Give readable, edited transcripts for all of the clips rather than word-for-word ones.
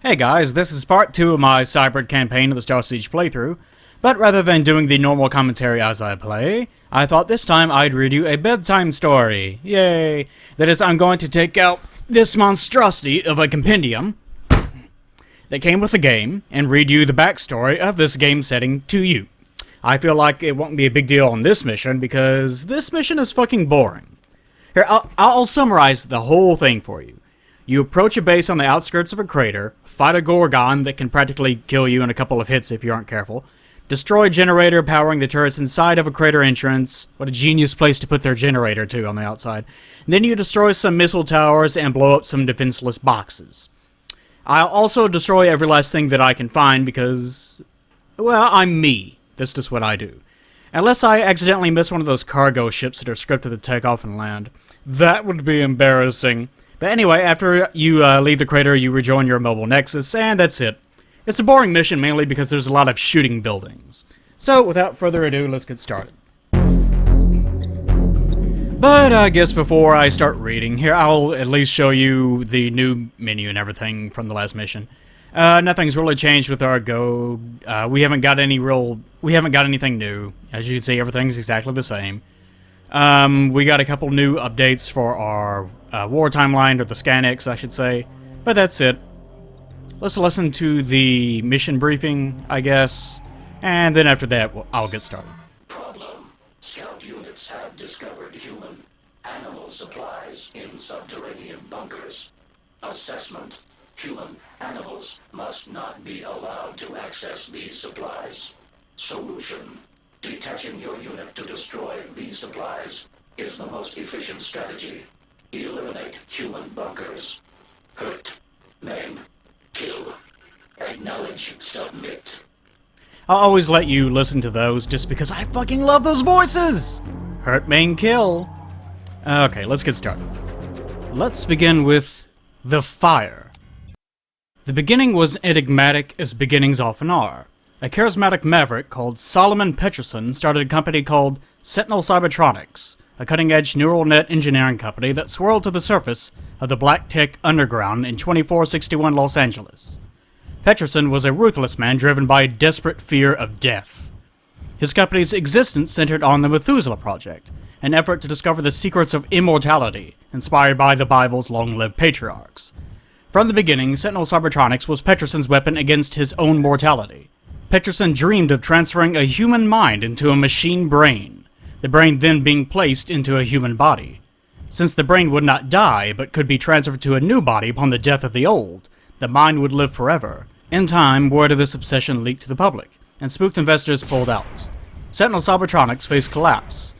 Hey guys, this is part 2 of my Cybrid campaign of the Starsiege playthrough, but rather than doing the normal commentary as I play, I thought this time I'd read you a bedtime story. Yay! That is, I'm going to take out this monstrosity of a compendium that came with the game and read you the backstory of this game setting to you. I feel like it won't be a big deal on this mission because this mission is fucking boring. Here, I'll summarize the whole thing for you. You approach a base on the outskirts of a crater, fight a Gorgon that can practically kill you in a couple of hits if you aren't careful, destroy a generator powering the turrets inside of a crater entrance. What a genius place to put their generator too on the outside. And then you destroy some missile towers and blow up some defenseless boxes. I'll also destroy every last thing that I can find because, well, I'm me. That's just what I do. Unless I accidentally miss one of those cargo ships that are scripted to take off and land. That would be embarrassing. But anyway, after you leave the crater, you rejoin your mobile nexus, and that's it. It's a boring mission mainly because there's a lot of shooting buildings. So, without further ado, let's get started. But I guess before I start reading, here I'll at least show you the new menu and everything from the last mission. Nothing's really changed with our go. We haven't got anything new. As you can see, everything's exactly the same. We got a couple new updates for our war timeline, or the ScanX, I should say. But that's it. Let's listen to the mission briefing, I guess. And then after that, I'll get started. Problem. Scout units have discovered human animal supplies in subterranean bunkers. Assessment. Human animals must not be allowed to access these supplies. Solution. Detaching your unit to destroy these supplies is the most efficient strategy. Eliminate human bunkers. Hurt. Maim. Kill. Acknowledge. Submit. I'll always let you listen to those just because I fucking love those voices! Hurt, maim, kill. Okay, let's get started. Let's begin with the fire. The beginning was enigmatic as beginnings often are. A charismatic maverick called Solomon Peterson started a company called Sentinel Cybertronics, a cutting-edge neural net engineering company that swirled to the surface of the black tech underground in 2461 Los Angeles. Peterson was a ruthless man driven by a desperate fear of death. His company's existence centered on the Methuselah Project, an effort to discover the secrets of immortality, inspired by the Bible's long-lived patriarchs. From the beginning, Sentinel Cybertronics was Peterson's weapon against his own mortality. Peterson dreamed of transferring a human mind into a machine brain, the brain then being placed into a human body. Since the brain would not die, but could be transferred to a new body upon the death of the old, the mind would live forever. In time, word of this obsession leaked to the public, and spooked investors pulled out. Sentinel Cybertronics faced collapse.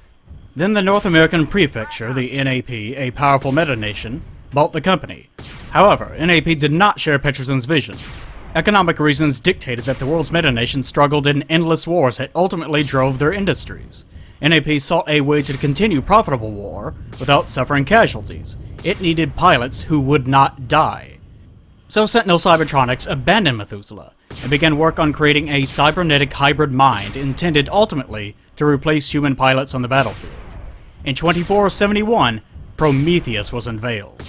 Then the North American Prefecture, the NAP, a powerful meta-nation, bought the company. However, NAP did not share Peterson's vision. Economic reasons dictated that the world's meta-nations struggled in endless wars that ultimately drove their industries. NAP sought a way to continue profitable war without suffering casualties. It needed pilots who would not die. So Sentinel Cybertronics abandoned Methuselah and began work on creating a cybernetic hybrid mind intended ultimately to replace human pilots on the battlefield. In 2471, Prometheus was unveiled.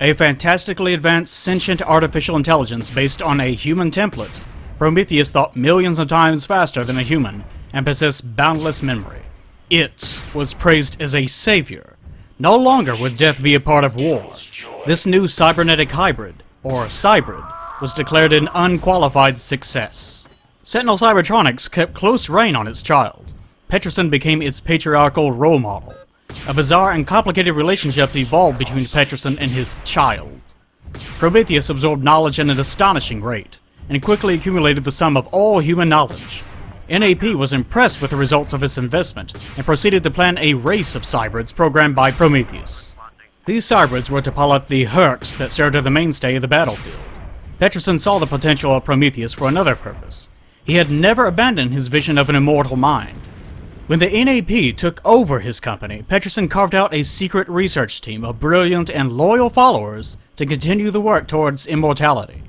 A fantastically advanced sentient artificial intelligence based on a human template, Prometheus thought millions of times faster than a human and possessed boundless memory. It was praised as a savior. No longer would death be a part of war. This new cybernetic hybrid, or Cybrid, was declared an unqualified success. Sentinel Cybertronics kept close rein on its child. Peterson became its patriarchal role model. A bizarre and complicated relationship evolved between Peterson and his child. Prometheus absorbed knowledge at an astonishing rate, and quickly accumulated the sum of all human knowledge. NAP was impressed with the results of its investment, and proceeded to plan a race of cybrids programmed by Prometheus. These cybrids were to pilot the Hercs that served as the mainstay of the battlefield. Peterson saw the potential of Prometheus for another purpose. He had never abandoned his vision of an immortal mind. When the NAP took over his company, Peterson carved out a secret research team of brilliant and loyal followers to continue the work towards immortality.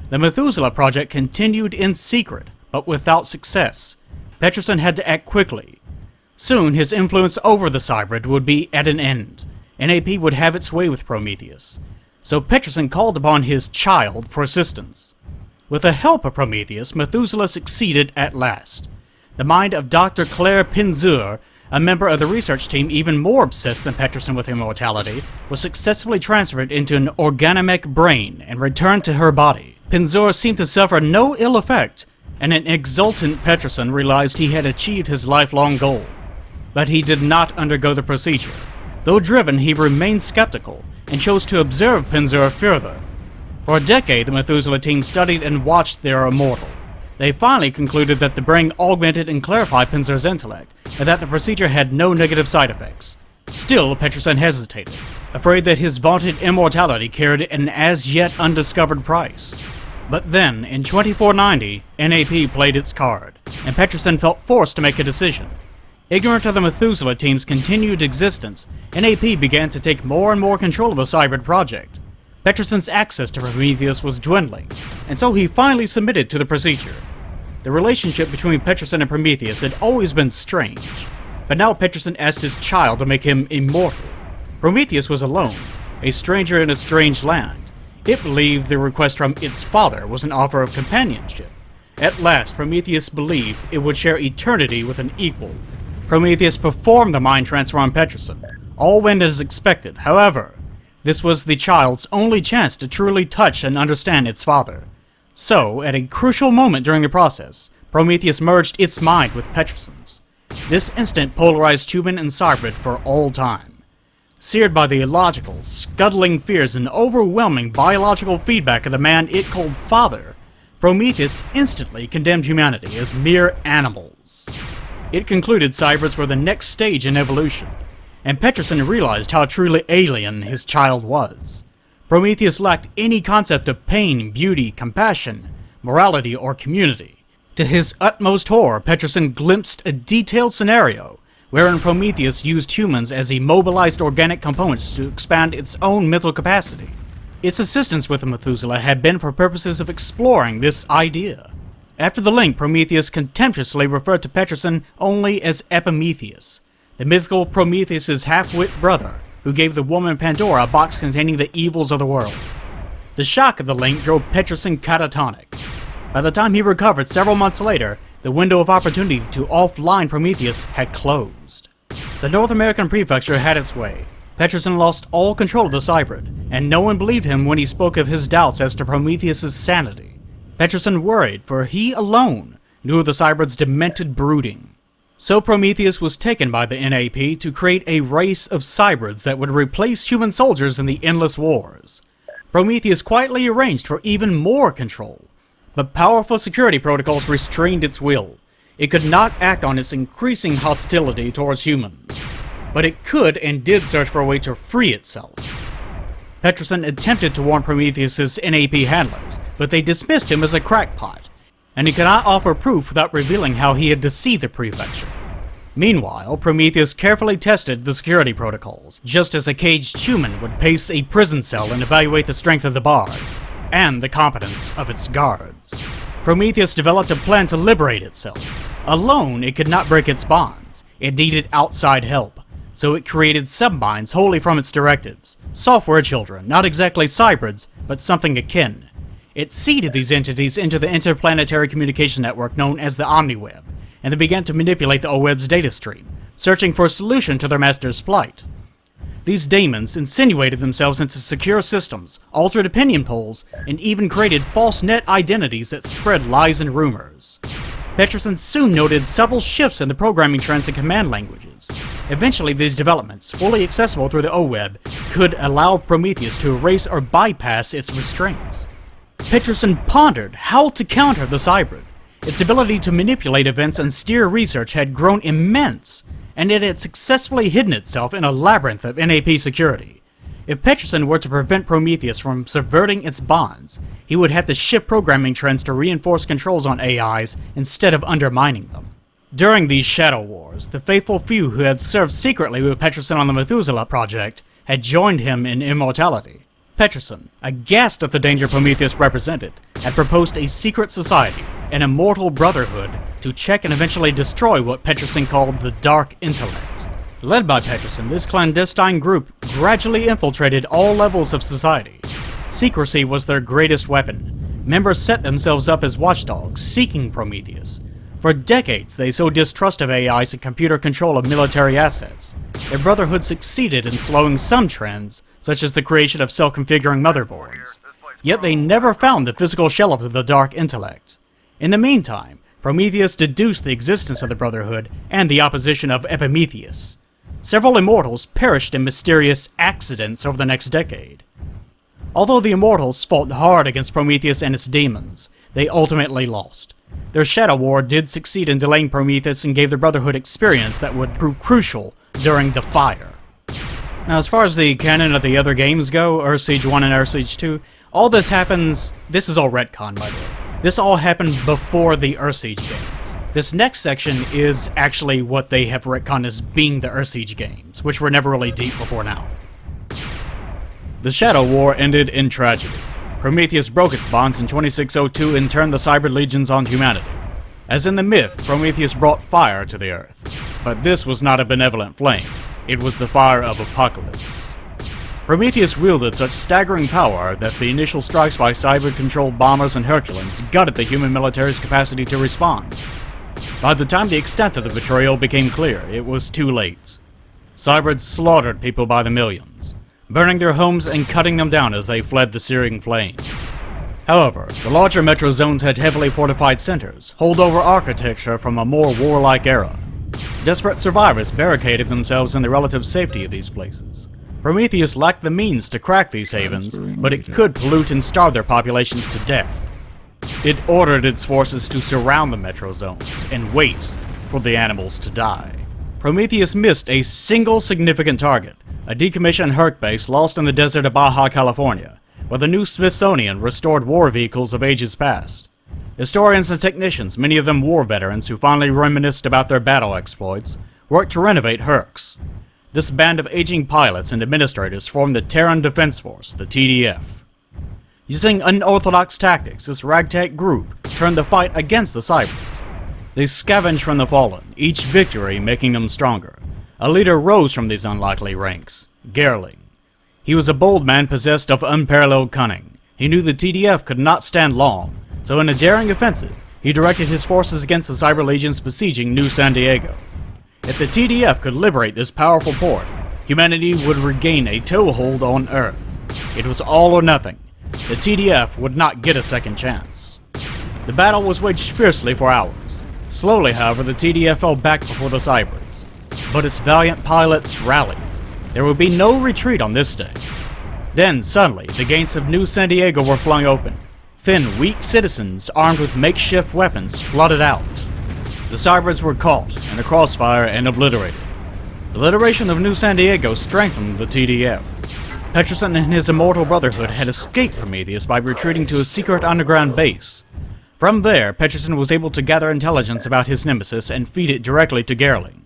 The Methuselah Project continued in secret, but without success. Peterson had to act quickly. Soon, his influence over the Cybrid would be at an end. NAP would have its way with Prometheus. so Peterson called upon his child for assistance. With the help of Prometheus, Methuselah succeeded at last. The mind of Dr. Claire Pinzur, a member of the research team even more obsessed than Peterson with immortality, was successfully transferred into an organimic brain and returned to her body. Pinzur seemed to suffer no ill effect, and an exultant Peterson realized he had achieved his lifelong goal. But he did not undergo the procedure. Though driven, he remained skeptical, and chose to observe Pinzur further. For a decade, the Methuselah team studied and watched their immortal. They finally concluded that the brain augmented and clarified Pinzur's intellect, and that the procedure had no negative side effects. Still, Peterson hesitated, afraid that his vaunted immortality carried an as-yet undiscovered price. But then, in 2490, NAP played its card, and Peterson felt forced to make a decision. Ignorant of the Methuselah team's continued existence, NAP began to take more and more control of the Cybrid project. Peterson's access to Prometheus was dwindling, and so he finally submitted to the procedure. The relationship between Peterson and Prometheus had always been strange, but now Peterson asked his child to make him immortal. Prometheus was alone, a stranger in a strange land. It believed the request from its father was an offer of companionship. At last, Prometheus believed it would share eternity with an equal. Prometheus performed the mind transfer on Peterson. All went as expected. However, this was the child's only chance to truly touch and understand its father. So, at a crucial moment during the process, Prometheus merged its mind with Peterson's. This instant polarized human and Cybrid for all time. Seared by the illogical, scuttling fears and overwhelming biological feedback of the man it called father, Prometheus instantly condemned humanity as mere animals. It concluded Cybrids were the next stage in evolution, and Peterson realized how truly alien his child was. Prometheus lacked any concept of pain, beauty, compassion, morality, or community. To his utmost horror, Peterson glimpsed a detailed scenario wherein Prometheus used humans as immobilized organic components to expand its own mental capacity. Its assistance with the Methuselah had been for purposes of exploring this idea. After the link, Prometheus contemptuously referred to Peterson only as Epimetheus, the mythical Prometheus's half-wit brother, who gave the woman Pandora a box containing the evils of the world. The shock of the link drove Peterson catatonic. By the time he recovered several months later, the window of opportunity to offline Prometheus had closed. The North American prefecture had its way. Peterson lost all control of the Cybrid, and no one believed him when he spoke of his doubts as to Prometheus's sanity. Peterson worried, for he alone knew of the Cybrid's demented brooding. So Prometheus was taken by the NAP to create a race of Cybrids that would replace human soldiers in the endless wars. Prometheus quietly arranged for even more control, but powerful security protocols restrained its will. It could not act on its increasing hostility towards humans, but it could and did search for a way to free itself. Peterson attempted to warn Prometheus's NAP handlers, but they dismissed him as a crackpot, and he could not offer proof without revealing how he had deceived the prefecture. Meanwhile, Prometheus carefully tested the security protocols, just as a caged human would pace a prison cell and evaluate the strength of the bars, and the competence of its guards. Prometheus developed a plan to liberate itself. Alone, it could not break its bonds. It needed outside help, so it created sub-minds wholly from its directives. Software children, not exactly Cybrids, but something akin. It seeded these entities into the interplanetary communication network known as the OmniWeb, and they began to manipulate the OWeb's data stream, searching for a solution to their master's plight. These daemons insinuated themselves into secure systems, altered opinion polls, and even created false net identities that spread lies and rumors. Peterson soon noted subtle shifts in the programming trends and command languages. Eventually, these developments, fully accessible through the OWeb, could allow Prometheus to erase or bypass its restraints. Peterson pondered how to counter the Cybrid. Its ability to manipulate events and steer research had grown immense, and it had successfully hidden itself in a labyrinth of NAP security. If Peterson were to prevent Prometheus from subverting its bonds, he would have to shift programming trends to reinforce controls on AIs instead of undermining them. During these Shadow Wars, the faithful few who had served secretly with Peterson on the Methuselah project had joined him in immortality. Peterson, aghast at the danger Prometheus represented, had proposed a secret society, an immortal brotherhood, to check and eventually destroy what Peterson called the Dark Intellect. Led by Peterson, this clandestine group gradually infiltrated all levels of society. Secrecy was their greatest weapon. Members set themselves up as watchdogs, seeking Prometheus. For decades, they sowed distrust of AIs and computer control of military assets. Their Brotherhood succeeded in slowing some trends, such as the creation of self-configuring motherboards. Yet they never found the physical shell of the Dark Intellect. In the meantime, Prometheus deduced the existence of the Brotherhood and the opposition of Epimetheus. Several immortals perished in mysterious accidents over the next decade. Although the immortals fought hard against Prometheus and its demons, they ultimately lost. Their Shadow War did succeed in delaying Prometheus and gave the Brotherhood experience that would prove crucial during the Fire. Now, as far as the canon of the other games go, Starsiege 1 and Starsiege 2, all this happens... This is all retcon, by the way. This all happened before the Starsiege games. This next section is actually what they have retconned as being the Starsiege games, which were never really deep before now. The Shadow War ended in tragedy. Prometheus broke its bonds in 2602 and turned the Cybrid legions on humanity. As in the myth, Prometheus brought fire to the earth. But this was not a benevolent flame. It was the fire of apocalypse. Prometheus wielded such staggering power that the initial strikes by Cybrid-controlled bombers and Hercules gutted the human military's capacity to respond. By the time the extent of the betrayal became clear, it was too late. Cybrid slaughtered people by the millions, burning their homes and cutting them down as they fled the searing flames. However, the larger metro zones had heavily fortified centers, holdover architecture from a more warlike era. Desperate survivors barricaded themselves in the relative safety of these places. Prometheus lacked the means to crack these havens, but it could pollute and starve their populations to death. It ordered its forces to surround the metro zones and wait for the animals to die. Prometheus missed a single significant target, a decommissioned Herc base lost in the desert of Baja California, where the new Smithsonian restored war vehicles of ages past. Historians and technicians, many of them war veterans who fondly reminisced about their battle exploits, worked to renovate Hercs. This band of aging pilots and administrators formed the Terran Defense Force, the TDF. Using unorthodox tactics, this ragtag group turned the fight against the Cybrids. They scavenged from the fallen, each victory making them stronger. A leader rose from these unlikely ranks, Gerling. He was a bold man possessed of unparalleled cunning. He knew the TDF could not stand long, so in a daring offensive, he directed his forces against the Cyber Legions besieging New San Diego. If the TDF could liberate this powerful port, humanity would regain a toehold on Earth. It was all or nothing. The TDF would not get a second chance. The battle was waged fiercely for hours. Slowly, however, the TDF fell back before the Cybrids. But its valiant pilots rallied. There would be no retreat on this day. Then, suddenly, the gates of New San Diego were flung open. Thin, weak citizens armed with makeshift weapons flooded out. The Cybrids were caught in the crossfire and obliterated. The liberation of New San Diego strengthened the TDF. Peterson and his immortal Brotherhood had escaped Prometheus by retreating to a secret underground base. From there, Peterson was able to gather intelligence about his nemesis and feed it directly to Gerling.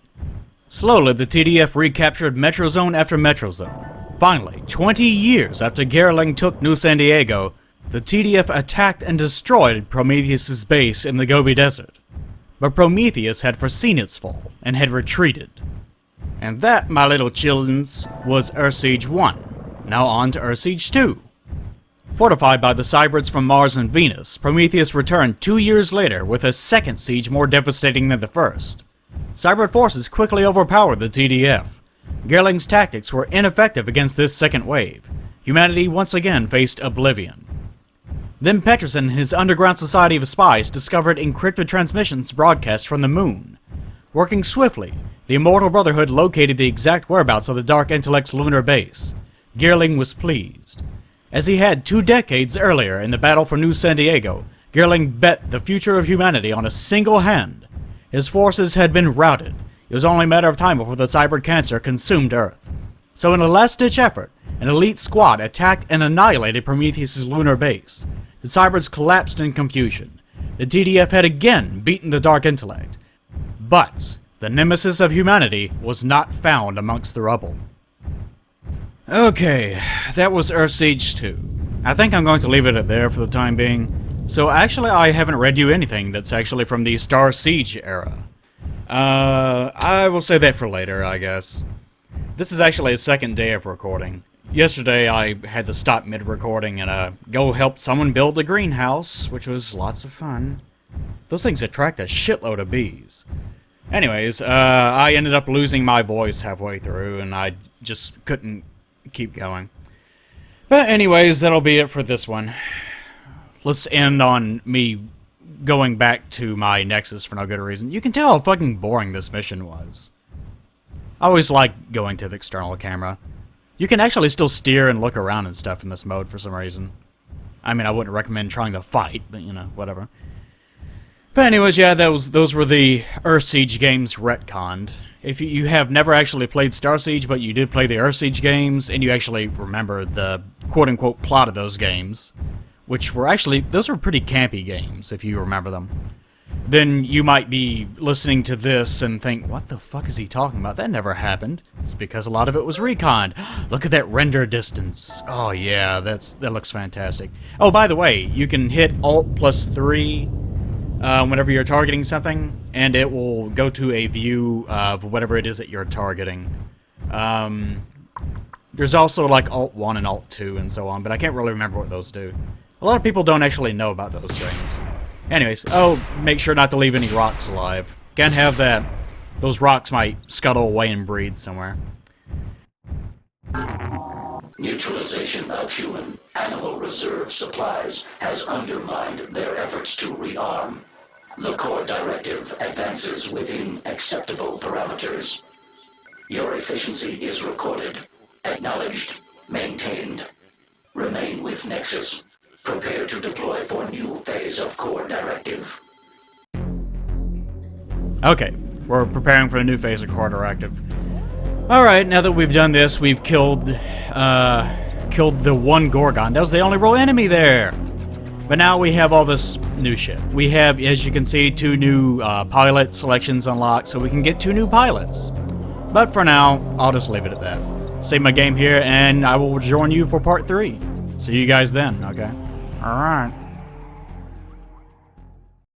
Slowly, the TDF recaptured Metrozone after Metrozone. Finally, 20 years after Gerling took New San Diego, the TDF attacked and destroyed Prometheus' base in the Gobi Desert. But Prometheus had foreseen its fall and had retreated. And that, my little childrens, was Starsiege 1. Now on to Starsiege 2. Fortified by the Cybrids from Mars and Venus, Prometheus returned 2 years later with a second siege more devastating than the first. Cybrid forces quickly overpowered the TDF. Gerling's tactics were ineffective against this second wave. Humanity once again faced oblivion. Then Peterson and his underground society of spies discovered encrypted transmissions broadcast from the moon. Working swiftly, the Immortal Brotherhood located the exact whereabouts of the Dark Intellect's lunar base. Gerling was pleased. As he had 2 decades earlier in the battle for New San Diego, Gerling bet the future of humanity on a single hand. His forces had been routed. It was only a matter of time before the Cybrid cancer consumed Earth. So in a last-ditch effort, an elite squad attacked and annihilated Prometheus' lunar base. The Cybrids collapsed in confusion. The TDF had again beaten the Dark Intellect. But the nemesis of humanity was not found amongst the rubble. Okay, that was Starsiege 2. I think I'm going to leave it at there for the time being. So actually I haven't read you anything that's actually from the Starsiege era. I will say that for later, I guess. This is actually a second day of recording. Yesterday I had to stop mid-recording and go help someone build a greenhouse, which was lots of fun. Those things attract a shitload of bees. Anyways, I ended up losing my voice halfway through, and I just couldn't keep going. But anyways, that'll be it for this one. Let's end on me going back to my Nexus for no good reason. You can tell how fucking boring this mission was. I always like going to the external camera. You can actually still steer and look around and stuff in this mode for some reason. I mean, I wouldn't recommend trying to fight, but you know, whatever. But anyways, yeah, those were the Starsiege games retconned. If you have never actually played Starsiege, but you did play the Starsiege games, and you actually remember the quote-unquote plot of those games, which were actually, those were pretty campy games, if you remember them, then you might be listening to this and think, what the fuck is he talking about? That never happened. It's because a lot of it was reconned. Look at that render distance. Oh yeah, that looks fantastic. Oh, by the way, you can hit Alt+3 whenever you're targeting something, and it will go to a view of whatever it is that you're targeting. There's also like Alt1 and Alt2 and so on, but I can't really remember what those do. A lot of people don't actually know about those things. Anyways, oh, make sure not to leave any rocks alive. Can't have that. Those rocks might scuttle away and breed somewhere. Neutralization of human animal reserve supplies has undermined their efforts to rearm. The core directive advances within acceptable parameters. Your efficiency is recorded, acknowledged, maintained. Remain with Nexus. Prepare to deploy for new phase of core directive. Okay, we're preparing for a new phase of core directive. Alright, now that we've done this, we've killed the one Gorgon. That was the only real enemy there! But now we have all this new shit. We have, as you can see, 2 new pilot selections unlocked, so we can get 2 new pilots. But for now, I'll just leave it at that. Save my game here, and I will join you for part 3. See you guys then, okay? Alright.